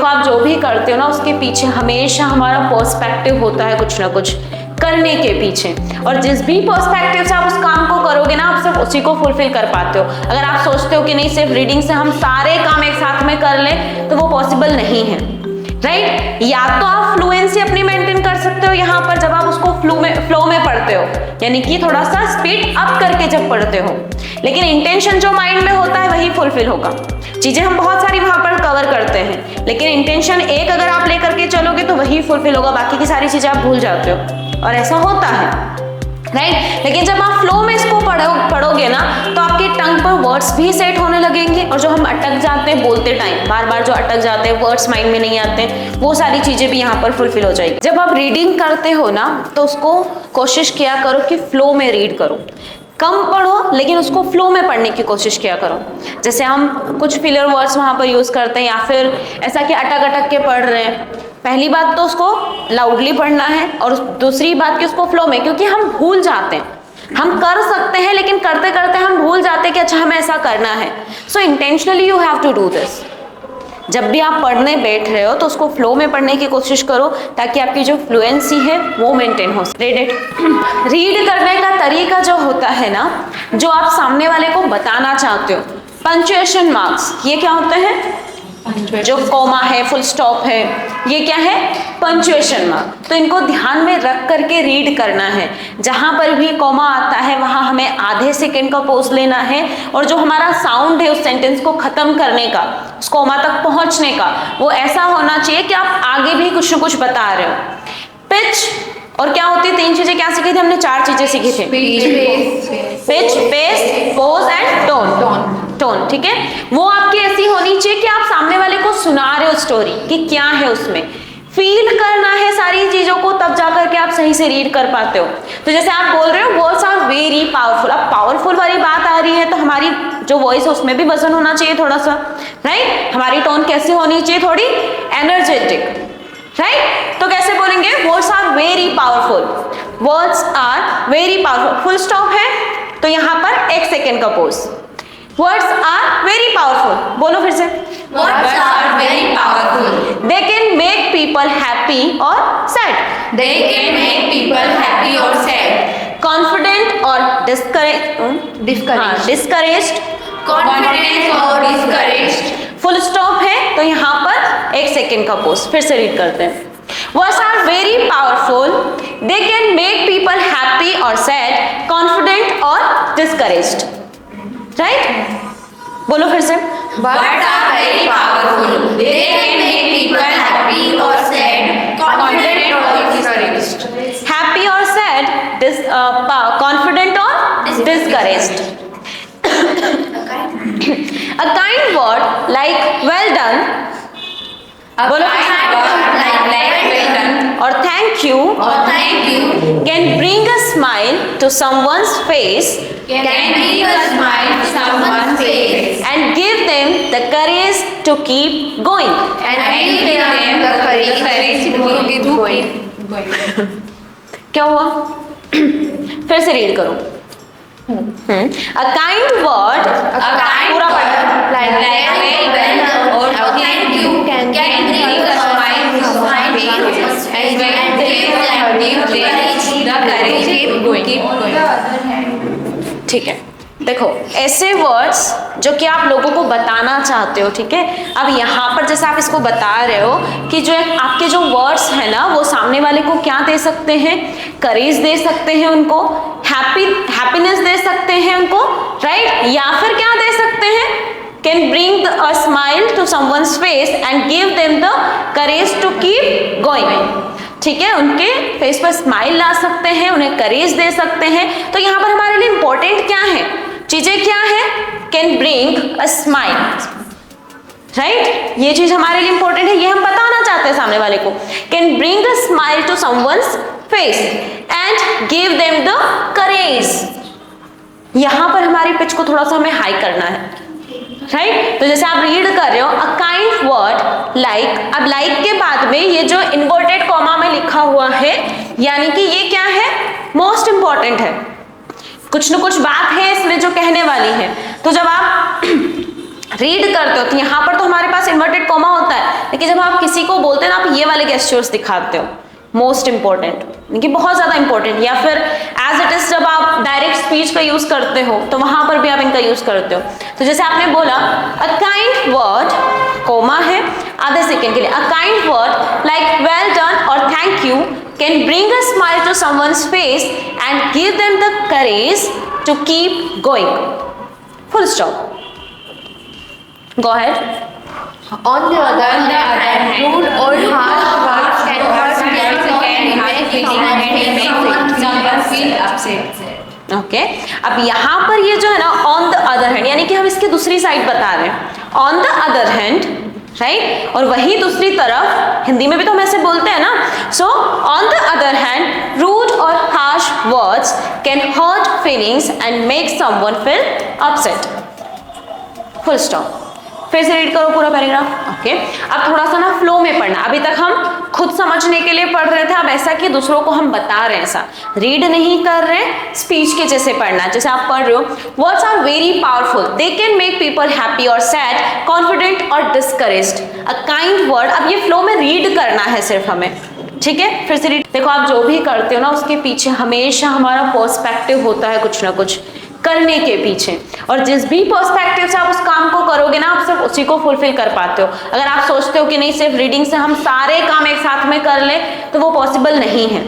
देखो आप जो भी करते हो ना उसके पीछे हमेशा हमारा पर्सपेक्टिव होता है कुछ ना कुछ करने के पीछे, और जिस भी पर्सपेक्टिव से आप उस काम को करोगे ना आप सिर्फ उसी को फुलफिल कर पाते हो। अगर आप सोचते हो कि नहीं सिर्फ रीडिंग से हम सारे काम एक साथ में कर लें तो वो पॉसिबल नहीं है, राइट। या तो आप फ्लुएंसी अपनी मेंटेन कर सकते हो यहाँ पर जब आप उसको फ्लो में पढ़ते हो, यानी कि थोड़ा सा स्पीड अप करके जब पढ़ते हो, लेकिन इंटेंशन जो माइंड में होता है वही फुलफिल होगा। चीजें हम बहुत सारी वहां पर कवर करते हैं, लेकिन इंटेंशन एक अगर आप लेकर के चलोगे तो वही फुलफिल होगा, बाकी की सारी चीजें आप भूल जाते हो, और ऐसा होता है, राइट। लेकिन जब आप फ्लो में इसको पढ़ोगे ना तो आपके टंग पर वर्ड्स भी सेट होने लगेंगे, और जो हम अटक जाते हैं बोलते टाइम, बार बार जो अटक जाते हैं, वर्ड्स माइंड में नहीं आते, वो सारी चीजें भी यहाँ पर फुलफिल हो जाएगी। जब आप रीडिंग करते हो ना तो उसको कोशिश किया करो कि फ्लो में रीड करो, कम पढ़ो लेकिन उसको फ्लो में पढ़ने की कोशिश किया करो। जैसे हम कुछ फिलर वर्ड्स वहाँ पर यूज करते हैं, या फिर ऐसा कि अटक अटक के पढ़ रहे हैं, पहली बात तो उसको लाउडली पढ़ना है, और दूसरी बात कि उसको फ्लो में, क्योंकि हम भूल जाते हैं, हम कर सकते हैं लेकिन करते करते हम भूल जाते हैं कि अच्छा हमें ऐसा करना है। So intentionally you have to do this. जब भी आप पढ़ने बैठ रहे हो तो उसको फ्लो में पढ़ने की कोशिश करो ताकि आपकी जो फ्लुएंसी है वो मेंटेन हो। रीड करने का तरीका जो होता है ना, जो आप सामने वाले को बताना चाहते हो, पंक्चुएशन मार्क्स, ये क्या होते हैं? जो कॉमा है, फुल स्टॉप है, ये क्या है? Punctuation mark. तो इनको ध्यान में रख करके रीड करना है। जहां पर भी कॉमा आता है वहां हमें आधे सेकेंड का पॉज लेना है, और जो हमारा साउंड है उस सेंटेंस को खत्म करने का, उस कॉमा तक पहुंचने का, वो ऐसा होना चाहिए कि आप आगे भी कुछ न कुछ बता रहे हो। पिच और क्या होती है? तीन चीजें क्या सीखी थी हमने? चार चीजें सीखी थी, pitch, pace, pause and tone, ठीक है। वो आपकी ऐसी होनी चाहिए कि आप सामने वाले को सुना रहे हो स्टोरी कि क्या है उसमें, फील करना है सारी चीजों को, तब जाकर के आप सही से रीड कर पाते हो। तो जैसे आप बोल रहे हो वर्ड्स आर वेरी पावरफुल, अब पावरफुल वाली बात आ रही है तो हमारी जो वॉइस है उसमें भी वजन होना चाहिए थोड़ा सा, राइट। हमारी टोन कैसी होनी चाहिए? थोड़ी एनर्जेटिक, राइट। तो कैसे बोलेंगे? Words are very powerful, words are very powerful, full stop है तो यहाँ पर एक सेकेंड का pause. Words are very powerful, बोलो फिर से। Words are very powerful. They can make people happy or sad. They can make people happy or sad. Confident or discouraged. Discouraged. Confident or discouraged. Full stop है तो यहाँ पर एक second का pose. फिर से रीड करते हैं। Words are very powerful. They can make people happy or sad, confident or discouraged. Right? बोलो फिर से। Words are very powerful. They can make people happy or sad, confident or discouraged. Happy or sad, confident or discouraged. A kind word like well done. A kind word like well done or thank you can bring a smile to someone's face can bring a smile to someone's face and give them the courage to keep going. and give them the courage to keep going. क्या हुआ? फिर से read करो। A kind word, पूरा पढ़ना, like well done or thank you can bring a smile to someone's face and give them the courage to keep going. ठीक है। देखो ऐसे वर्ड्स जो कि आप लोगों को बताना चाहते हो, ठीक है। अब यहाँ पर जैसे आप इसको बता रहे हो कि जो आपके जो वर्ड्स हैं ना वो सामने वाले को क्या दे सकते हैं? करेज दे सकते हैं उनको, हैप्पीनेस दे सकते हैं उनको, राइट। या फिर क्या दे सकते हैं? Can bring a smile to someone's face and give them the courage to keep going, ठीक है। उनके फेस पर स्माइल ला सकते हैं, उन्हें करेज दे सकते हैं। तो यहाँ पर हमारे लिए इंपॉर्टेंट क्या है? चीजें क्या है? Can bring a smile, right. ये चीज हमारे लिए इंपॉर्टेंट है, ये हम बताना चाहते हैं सामने वाले को। Can bring a smile to someone's face and give them the courage. यहां पर हमारी पिच को थोड़ा सा हमें हाई करना है, राइट। तो जैसे आप रीड कर रहे हो अ काइंड वर्ड लाइक, अब लाइक के बाद में ये जो इन्वर्टेड कॉमा में लिखा हुआ है, यानी कि ये क्या है? मोस्ट इंपॉर्टेंट है, कुछ न कुछ बात है इसमें जो कहने वाली है। तो जब आप रीड करते हो तो यहाँ पर तो हमारे पास इन्वर्टेड कॉमा होता है, लेकिन जब आप किसी को बोलते हैं ना आप ये वाले गेस्चर्स दिखाते हो, मोस्ट इंपॉर्टेंट, देखिए बहुत ज्यादा इंपॉर्टेंट, या फिर एज इट इज जब आप डायरेक्ट स्पीच का यूज करते हो तो वहां पर भी आप इनका यूज करते हो। तो जैसे आपने बोला अ काइंड वर्ड, कोमा है आधे सेकेंड के लिए, a kind word like well done और thank you can bring a smile to someone's face and give them the courage to keep going, full stop. Go ahead. On the other hand, rude or harsh words can hurt someone feel upset. Okay अब यहाँ पर ये जो है ना on the other hand, यानी कि हम इसकी दूसरी साइड बता रहे हैं, on the other hand, right, और वही दूसरी तरफ हिंदी में भी तो हम ऐसे बोलते हैं ना, so on the other hand rude और harsh words can hurt feelings and make someone feel upset, full stop. फिर से रीड करो पूरा पैराग्राफ। ओके अब थोड़ा सा ना फ्लो में पढ़ना, अभी तक हम खुद समझने के लिए पढ़ रहे थे, अब ऐसा कि दूसरों को हम बता रहे हैं, ऐसा रीड नहीं कर रहे, स्पीच के जैसे पढ़ना। जैसे आप पढ़ रहे हो, words are very powerful, they can make people happy और सैड, कॉन्फिडेंट और डिस्करेज्ड, अ काइंड वर्ड। अब ये फ्लो में रीड करना है सिर्फ हमें, ठीक है। फिर से रीड, देखो आप जो भी करते हो ना उसके पीछे हमेशा हमारा पर्सपेक्टिव होता है, कुछ ना कुछ करने के पीछे, और जिस भी पर्सपेक्टिव से आप उस काम को करोगे ना आप सिर्फ उसी को फुलफिल कर पाते हो। अगर आप सोचते हो कि नहीं सिर्फ रीडिंग से हम सारे काम एक साथ में कर ले तो वो पॉसिबल नहीं है,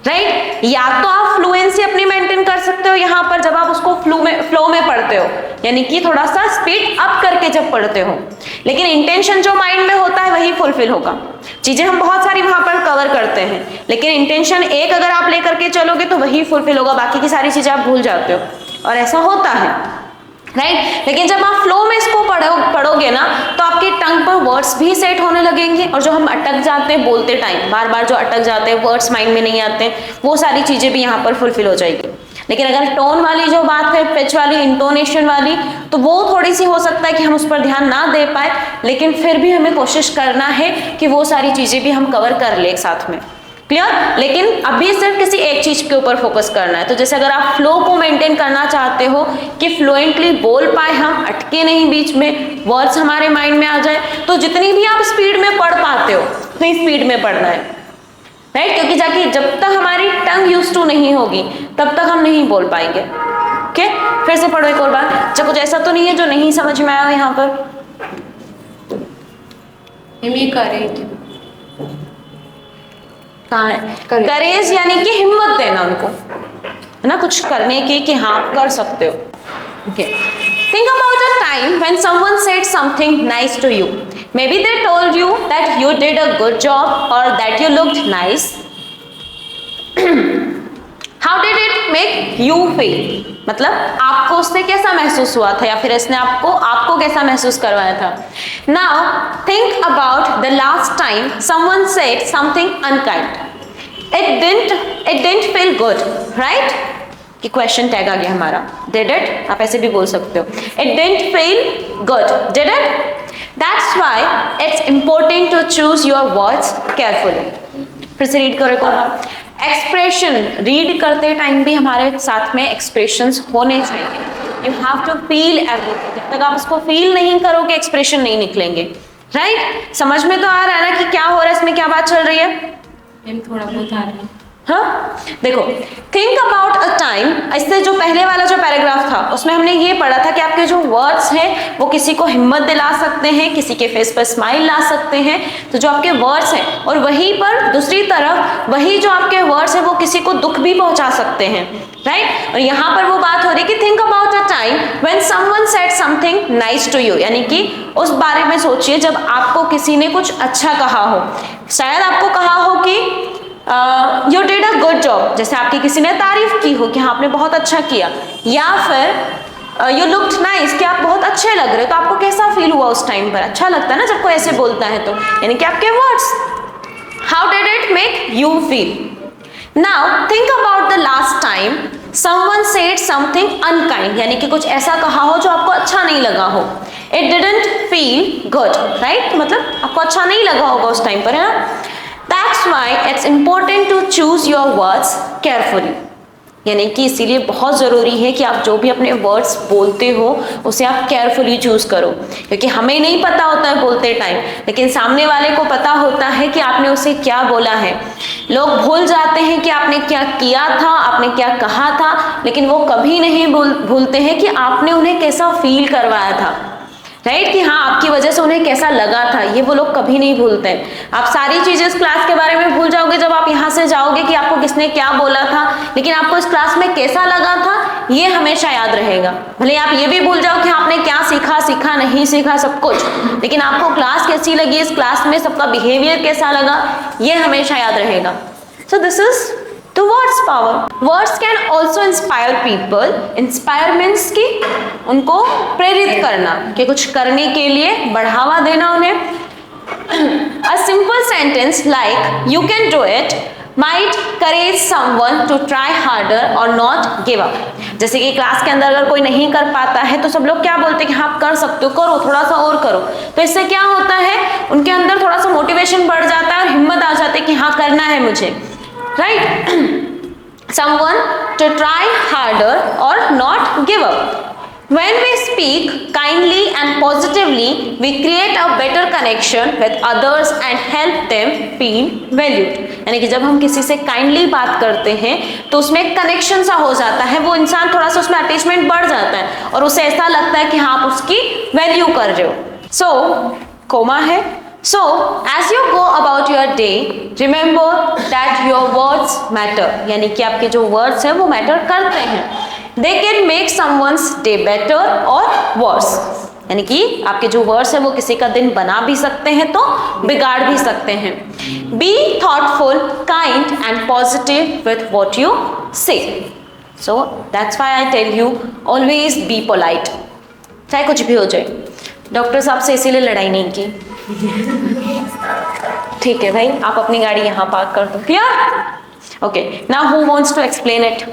राइट। या तो आप फ्लुएंसी अपनी मेंटेन कर सकते हो यहाँ पर जब आप उसको फ्लो में पढ़ते हो, यानी कि थोड़ा सा स्पीड अप करके जब पढ़ते हो, लेकिन इंटेंशन जो माइंड में होता है वही फुलफिल होगा। चीजें हम बहुत सारी वहां पर कवर करते हैं, लेकिन इंटेंशन एक अगर आप लेकर के चलोगे तो वही फुलफिल होगा, बाकी की सारी चीजें आप भूल जाते हो, और ऐसा होता है, राइट। लेकिन जब आप फ्लो में इसको पढ़ोगे ना तो आपके टंग पर वर्ड्स भी सेट होने लगेंगे, और जो हम अटक जाते हैं बोलते टाइम, बार बार जो अटक जाते हैं, वर्ड्स माइंड में नहीं आते, वो सारी चीजें भी यहाँ पर फुलफिल हो जाएगी। लेकिन अगर टोन वाली जो बात है, पिच वाली, इंटोनेशन वाली, तो वो थोड़ी सी हो सकता है कि हम उस पर ध्यान ना दे पाए, लेकिन फिर भी हमें कोशिश करना है कि वो सारी चीजें भी हम कवर कर ले एक साथ में, क्लियर। लेकिन अभी सिर्फ किसी एक चीज के ऊपर फोकस करना है। तो जैसे अगर आप फ्लो को मेंटेन करना चाहते हो कि फ्लुएंटली बोल पाए हम, अटके नहीं बीच में, वर्ड्स हमारे माइंड में आ जाए, तो जितनी भी आप स्पीड में पढ़ पाते हो उतनी स्पीड में पढ़ना है, राइट। क्योंकि जाके जब तक हमारी टंग यूज टू नहीं होगी तब तक हम नहीं बोल पाएंगे। ओके फिर से पढ़ो एक और बार। अच्छा कुछ ऐसा तो नहीं है जो नहीं समझ में आया यहाँ पर? कहाँ है? करेज यानी कि हिम्मत देना उनको, है ना, कुछ करने की, कि हाँ कर सकते हो। Okay think about a time when someone said something nice to you, maybe they told you that you did a good job और that you looked nice, how did it make you feel, मतलब आपको उससे कैसा महसूस हुआ था, या फिर इसने आपको कैसा महसूस करवाया था। Now think about the last time someone said something unkind, it didn't feel good, right, कि क्वेश्चन टैग आ गया हमारा, डिड इट, आप ऐसे भी बोल सकते हो, it didn't feel good, did it, that's why it's important to choose your words carefully. फिर से रीड करो एक और बार। एक्सप्रेशन, रीड करते टाइम भी हमारे साथ में एक्सप्रेशंस होने चाहिए। You have to feel everything, जब तक आप उसको फील नहीं करोगे एक्सप्रेशन नहीं निकलेंगे, राइट। समझ में तो आ रहा है ना कि क्या हो रहा है, इसमें क्या बात चल रही है? थोड़ा बहुत आ रहा है। हाँ देखो, थिंक अबाउट अ टाइम, इससे जो पहले वाला जो पैराग्राफ था उसमें हमने ये पढ़ा था कि आपके जो वर्ड्स हैं वो किसी को हिम्मत दिला सकते हैं, किसी के फेस पर स्माइल ला सकते हैं, तो जो आपके वर्ड्स हैं, और वहीं पर दूसरी तरफ वही जो आपके वर्ड्स हैं वो किसी को दुख भी पहुंचा सकते हैं, राइट। और यहाँ पर वो बात हो रही है कि think about a time when someone said something nice to you, यानी कि उस बारे में सोचिए जब आपको किसी ने कुछ अच्छा कहा हो, शायद आपको कहा हो कि you did a good job, जैसे आपकी किसी ने तारीफ की हो कि हाँ आपने बहुत अच्छा किया, या फिर यू लुक्ड नाइस, कि आप बहुत अच्छे लग रहे हो, तो आपको कैसा फील हुआ उस टाइम पर? अच्छा लगता है ना जब कोई ऐसे बोलता है तो, यानी कि आपके words, how did it make you feel. Now think about the last time someone said something unkind, यानी कि कुछ ऐसा कहा हो जो आपको अच्छा नहीं लगा हो, it didn't feel good, right, मतलब आपको अच्छा नहीं लगा होगा उस टाइम पर, है ना। That's why it's important to choose your words carefully, यानी कि इसीलिए बहुत ज़रूरी है कि आप जो भी अपने वर्ड्स बोलते हो उसे आप केयरफुली चूज़ करो, क्योंकि हमें नहीं पता होता है बोलते टाइम, लेकिन सामने वाले को पता होता है कि आपने उसे क्या बोला है। लोग भूल जाते हैं कि आपने क्या किया था, आपने क्या कहा था, लेकिन वो कभी नहीं भूलते हैं कि आपने उन्हें कैसा फील करवाया था, राइट, कि हाँ आपकी वजह से उन्हें कैसा लगा था, ये वो लोग कभी नहीं भूलते हैं। आप सारी चीजें इस क्लास के बारे में भूल जाओगे जब आप यहाँ से जाओगे कि आपको किसने क्या बोला था, लेकिन आपको इस क्लास में कैसा लगा था ये हमेशा याद रहेगा। भले आप ये भी भूल जाओ कि आपने क्या सीखा नहीं सीखा सब कुछ, लेकिन आपको क्लास कैसी लगी, इस क्लास में सबका बिहेवियर कैसा लगा, ये हमेशा याद रहेगा। So this is the words power. Words can also inspire people. Inspire means कि उनको प्रेरित करना, कि कुछ करने के लिए बढ़ावा देना उन्हें। A simple sentence like you can do it might encourage someone to try harder or not give up. जैसे कि क्लास के अंदर अगर कोई नहीं कर पाता है तो सब लोग क्या बोलते हैं कि हाँ आप कर सकते हो, करो थोड़ा सा और करो, तो इससे क्या होता है उनके अंदर थोड़ा सा मोटिवेशन बढ़ जाता है और हिम्मत आ जाती है कि हाँ करना है मुझे, right? Someone to try harder or not give up. When we speak kindly and positively, we create a better connection with others and help them feel valued. यानी कि जब हम किसी से काइंडली बात करते हैं तो उसमें एक कनेक्शन सा हो जाता है, वो इंसान थोड़ा सा उसमें अटैचमेंट बढ़ जाता है और उसे ऐसा लगता है कि हाँ आप उसकी वैल्यू कर रहे हो। सो कोमा है, so as you go about your day remember that your words matter, यानी कि आपके जो words हैं वो matter करते हैं। they can make someone's day better or worse, यानी कि आपके जो words हैं वो किसी का दिन बना भी सकते हैं तो बिगाड़ भी सकते हैं। be thoughtful, kind and positive with what you say, so that's why I tell you always be polite, चाहे कुछ भी हो जाए। डॉक्टर साहब से इसीलिए लड़ाई नहीं की। ठीक है भाई, आप अपनी गाड़ी यहाँ पार्क कर दो। Clear? Okay, now who wants to explain it?